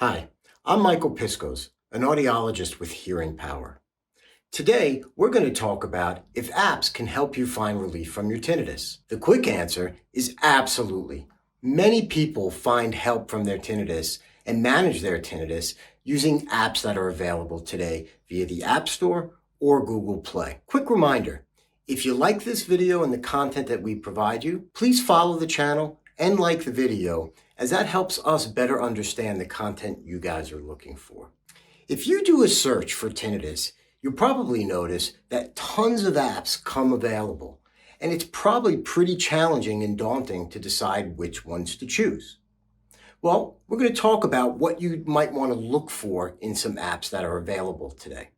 Hi, I'm Michael Piscos, an audiologist with hearing power. Today, we're going to talk about if apps can help you find relief from your tinnitus. The quick answer is absolutely. Many people find help from their tinnitus and manage their tinnitus using apps that are available today via the App Store or Google Play. Quick reminder, if you like this video and the content that we provide you, please follow the channel and like the video, as that helps us better understand the content you guys are looking for. If you do a search for tinnitus, you'll probably notice that tons of apps come available, and it's probably pretty challenging and daunting to decide which ones to choose. Well, we're going to talk about what you might want to look for in some apps that are available today.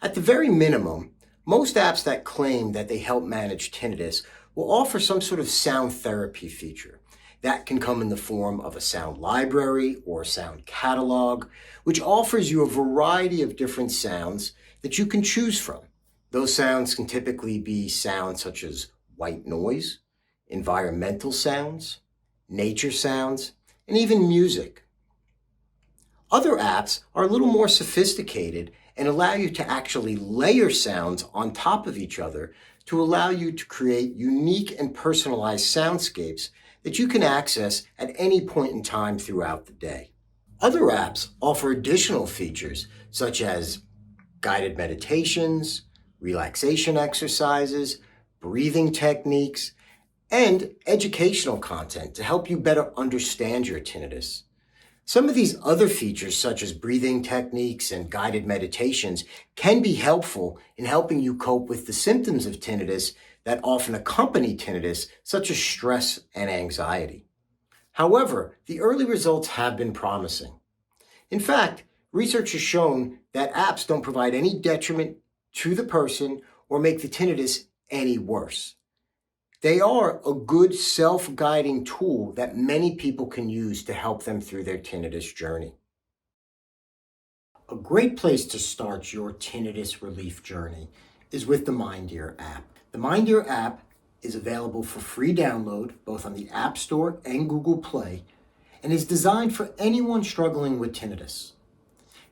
At the very minimum, most apps that claim that they help manage tinnitus will offer some sort of sound therapy feature. That can come in the form of a sound library or a sound catalog, which offers you a variety of different sounds that you can choose from. Those sounds can typically be sounds such as white noise, environmental sounds, nature sounds, and even music. Other apps are a little more sophisticated and allow you to actually layer sounds on top of each other to allow you to create unique and personalized soundscapes that you can access at any point in time throughout the day. Other apps offer additional features such as guided meditations, relaxation exercises, breathing techniques, and educational content to help you better understand your tinnitus. Some of these other features, such as breathing techniques and guided meditations, can be helpful in helping you cope with the symptoms of tinnitus that often accompany tinnitus, such as stress and anxiety. However, the early results have been promising. In fact, research has shown that apps don't provide any detriment to the person or make the tinnitus any worse. They are a good self-guiding tool that many people can use to help them through their tinnitus journey. A great place to start your tinnitus relief journey is with the MindEar app. The MindEar app is available for free download both on the App Store and Google Play and is designed for anyone struggling with tinnitus.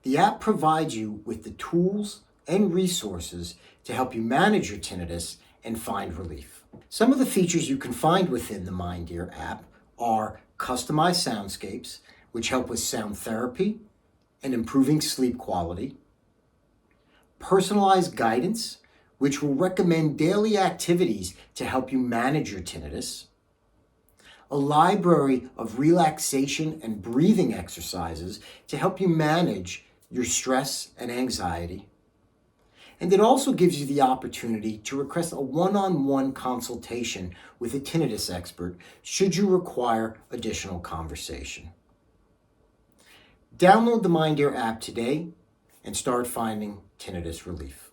The app provides you with the tools and resources to help you manage your tinnitus and find relief. Some of the features you can find within the MindEar app are customized soundscapes, which help with sound therapy and improving sleep quality, personalized guidance, which will recommend daily activities to help you manage your tinnitus, a library of relaxation and breathing exercises to help you manage your stress and anxiety. And it also gives you the opportunity to request a one-on-one consultation with a tinnitus expert should you require additional conversation. Download the MindEar app today and start finding tinnitus relief.